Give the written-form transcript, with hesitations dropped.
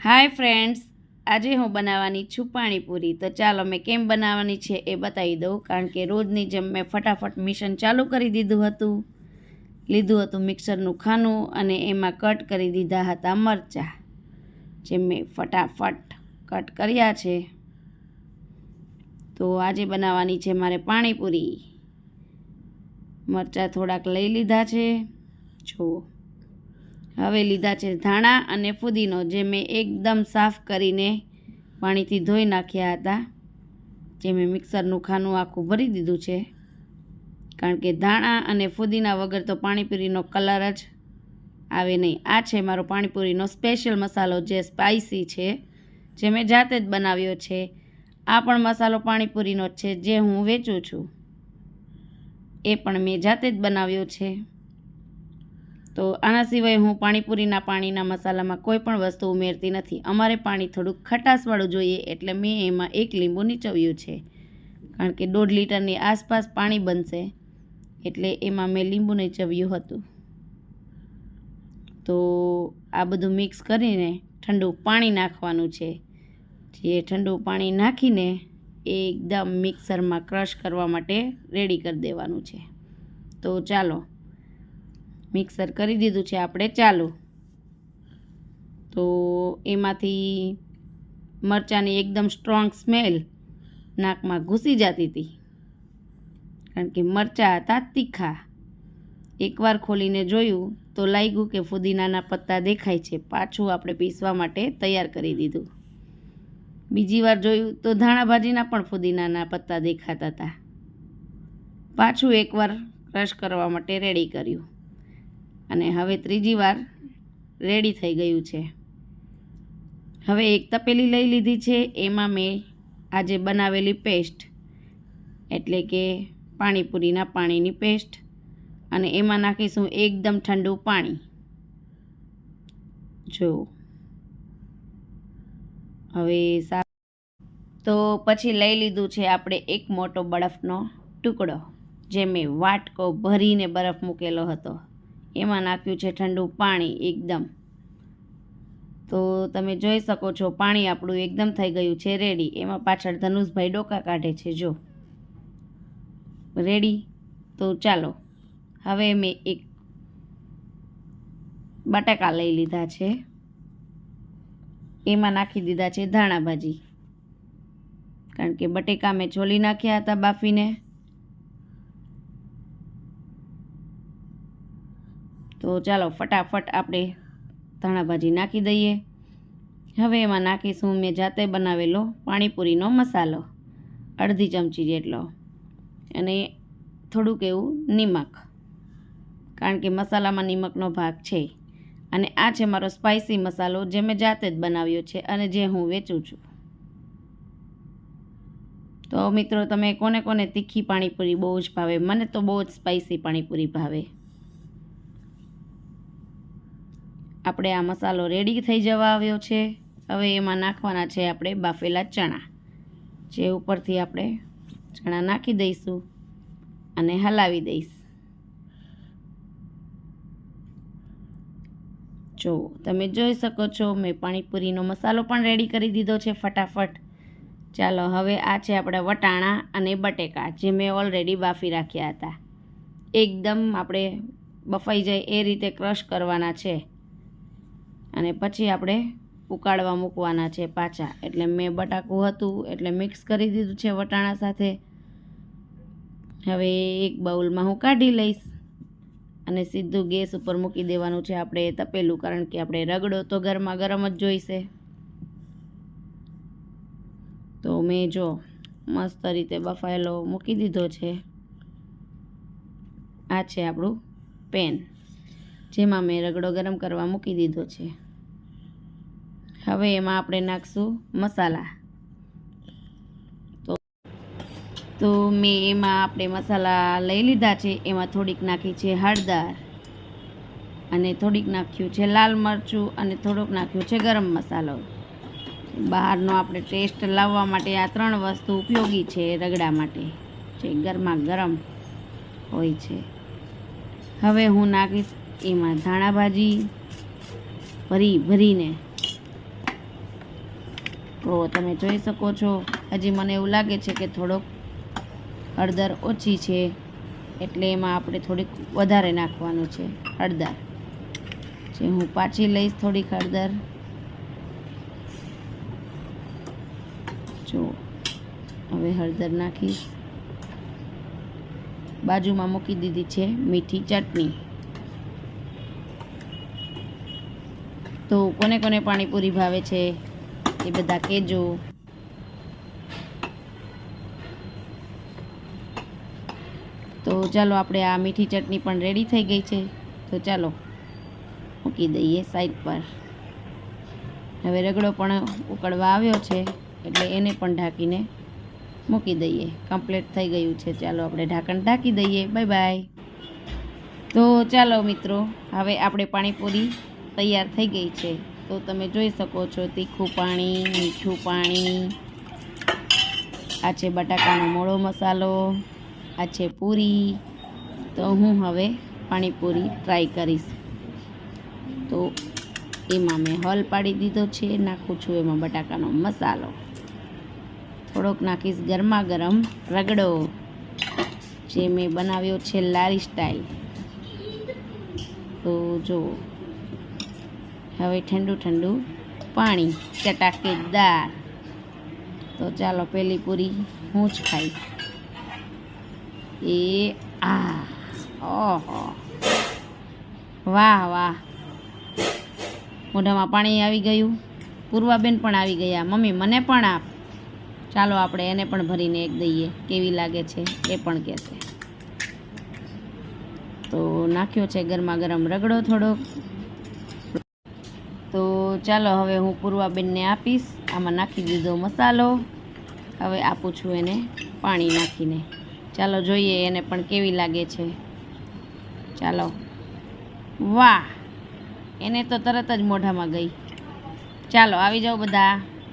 Hi friends, आज हूँ बनावानी छूं पाणीपुरी। तो चालो मैं केम बनावानी छे ए बताई दऊं। कारण के रोजनी जेम मैं फटाफट मिशन चालू करी दीधुं हतुं। लीधुं हतुं मिक्सरनुं खानुं अने एमां कट करी दीधा हता मरचा, जे मैं फटाफट कट कर्या छे। तो आजे बनावानी छे मारे पाणीपुरी। मरचा थोड़ाक लई लीधा छे। जो हवे लीधा छे धाणा अने फुदीनो, जे मैं एकदम साफ करीने पाणीथी धोई नाख्या हता। जे मैं मिक्सरनुं खानुं आखुं भरी दीधुं छे। कारण के धाणा अने फुदीना वगर तो पाणीपुरीनो कलर ज आवे नहीं। आ छे मारो पाणीपुरीनो स्पेशल मसालो, जे स्पाइसी छे, जे मैं जाते ज बनाव्यो छे। आ पण मसालो पाणीपुरीनो ज छे, जे हूँ वेचुं छुं। ए पण मैं जाते ज बनाव्यो छे। तो आना सिवाय हूँ पाणीपुरीना पाणीना मसालामां कोई पण वस्तु उमेरती नथी। अमारे पाणी थोड़ुं खटासवाळुं जोईए एटले मैं एमां एक લીંબુ નીચવ્યું છે। कारण के 1.5 લીટરની आसपास पाणी बनशे एटले एमां मैं લીંબુ નીચવ્યું हतुं। तो आ बधुं मिक्स करीने ठंडू पाणी नाखवानुं छे। जे ठंडू पाणी नाखीने एकदम मिक्सरमां क्रश करवा माटे रेडी कर देवानुं छे। तो चालो मिक्सर करी दीधुं छे आपणे चालू। तो एमांथी मरचानी एकदम स्ट्रोंग स्मेल नाकमां घूसी जाती थी। कारण के मरचा हता तीखा। एकवार खोलीने जोयुं तो लाग्युं के फुदीनाना पत्ता देखाय छे। पाछुं आपणे पीसवा माटे तैयार करी दीधुं। बीजी वार जोयुं तो धाणा भाजीना पण फुदीनाना पत्ता देखाता हता। पाछुं एकवार क्रश करवा माटे रेडी कर्युं અને હવે ત્રીજી વાર રેડી થઈ ગયું છે। હવે એક તપેલી લઈ લીધી છે। એમાં મેં આજે બનાવેલી પેસ્ટ એટલે કે પાણીપુરીના પાણીની પેસ્ટ અને એમાં નાખીશું એકદમ ઠંડુ પાણી। જો હવે તો પછી લઈ લીધું છે આપણે એક મોટો બરફનો ટુકડો, જે મેં વાટકો ભરીને બરફ મૂકેલો હતો। એમાં નાખ્યું છે ઠંડુ પાણી એકદમ। તો તમે જોઈ શકો છો પાણી આપણું એકદમ થઈ ગયું છે રેડી। એમાં પાછળ ધનુષભાઈ ડોકા કાઢે છે, જો રેડી। તો ચાલો હવે મેં એક બટાકા લઈ લીધા છે। એમાં નાખી દીધા છે ધાણા ભાજી। કારણ કે બટેકા મેં છોલી નાખ્યા હતા બાફીને। तो चलो फटाफट आपणे धाणा भाजी नाखी दईए। हवे एमां नाखीशुं मैं जाते बनावेलो पाणीपुरीनो मसालो, अर्धी चमची जेटलो, अने थोड़ुंक एवुं निमक। कारण के मसालामां निमकनो भाग छे। अने आ छे मारो स्पाइसी मसालो, जे मैं जाते ज बनाव्यो छे अने जे हूँ वेचुं छुं। तो मित्रों, तमे कोने कोने तीखी पाणीपुरी बहु ज भावे? मने तो बहु ज स्पाइसी पाणीपुरी भावे। આપણે આ મસાલો રેડી થઈ જવા આવ્યો છે। હવે એમાં નાખવાના છે આપણે બાફેલા ચણા, જે ઉપરથી આપણે ચણા નાખી દઈશું અને હલાવી દઈશ। જો તમે જોઈ શકો છો મેં પાણીપુરીનો મસાલો પણ રેડી કરી દીધો છે ફટાફટ। ચાલો હવે આ છે આપણા વટાણા અને બટેકા, જે મેં ઓલરેડી બાફી રાખ્યા હતા। એકદમ આપણે બફાઈ જાય એ રીતે ક્રશ કરવાના છે અને પછી આપણે ઉકાળવા મૂકવાના છે પાછા। એટલે મેં બટાકું હતું એટલે મિક્સ કરી દીધું છે વટાણા સાથે। હવે એક બાઉલમાં હું કાઢી લઈશ અને સીધું ગેસ ઉપર મૂકી દેવાનું છે આપણે તપેલું। કારણ કે આપણે રગડો તો ગરમા ગરમ જ જોઈશે। તો મેં જો મસ્ત રીતે બફાયેલો મૂકી દીધો છે। આ છે આપણું પેન, જેમાં મેં રગડો ગરમ કરવા મૂકી દીધો છે। હવે એમાં આપણે નાખશું મસાલા। તો મેં એમાં આપણે મસાલા લઈ લીધા છે। એમાં થોડીક નાખી છે હળદર અને થોડીક નાખ્યું છે લાલ મરચું અને થોડુંક નાખ્યું છે ગરમ મસાલો। બહારનો આપણે ટેસ્ટ લાવવા માટે આ 3 વસ્તુ ઉપયોગી છે રગડા માટે, જે ગરમા ગરમ હોય છે। હવે હું નાખીશ એમાં ધાણા ભાજી ભરીને તો તમે જોઈ શકો છો હજી મને એવું લાગે છે કે થોડોક હળદર ઓછી છે, એટલે એમાં આપણે થોડીક વધારે નાખવાનું છે હળદર. જે હું પાછી લઈશ થોડીક હળદર. જો હવે હળદર નાખીશ. બાજુમાં મૂકી દીધી છે મીઠી ચટણી. તો કોને કોને પાણીપુરી ભાવે છે એ બધા કહેજો. તો ચાલો આપણે આ મીઠી ચટણી પણ રેડી થઈ ગઈ છે. તો ચાલો મૂકી દઈએ સાઈડ પર. હવે રગડો પણ ઉકળવા આવ્યો છે, એટલે એને પણ ઢાંકીને મૂકી દઈએ. કમ્પ્લીટ થઈ ગયું છે. ચાલો આપણે ઢાંકણ ઢાંકી દઈએ. Bye bye. તો ચાલો મિત્રો, હવે આપણે પાણીપુરી તૈયાર થઈ ગઈ છે. તો તમે જોઈ શકો છો તીખું પાણી, મીઠું પાણી, આ છે બટાકાનો મોળો મસાલો, આ છે પૂરી. તો હું હવે પાણીપુરી ટ્રાય કરીશ. તો એમાં મેં હલ પાડી દીધો છે. નાખું છું એમાં બટાકાનો મસાલો. થોડોક નાખીશ ગરમા ગરમ રગડો, જે મેં બનાવ્યો છે લારી સ્ટાઈલ. તો જો હવે ઠંડુ ઠંડુ પાણી ચટાકેદાર. તો ચાલો પહેલી પૂરી હું જ ખાઈશ. ઓહો, વાહ વાહ, મોઢામાં પાણી આવી ગયું. પૂર્વાબેન પણ આવી ગયા. મમ્મી મને પણ આપ. ચાલો આપણે એને પણ ભરીને એક દઈએ. કેવી લાગે છે એ પણ કહેશે. તો નાખ્યો છે ગરમા ગરમ રગડો થોડોક. તો ચાલો હવે હું પૂર્વાબેનને આપીશ. આમાં નાખી દીધો મસાલો. હવે આપું છું એને પાણી નાખીને. ચાલો જોઈએ એને પણ કેવી લાગે છે. ચાલો, વાહ, એને તો તરત જ મોઢામાં ગઈ. ચાલો આવી જાઓ બધા.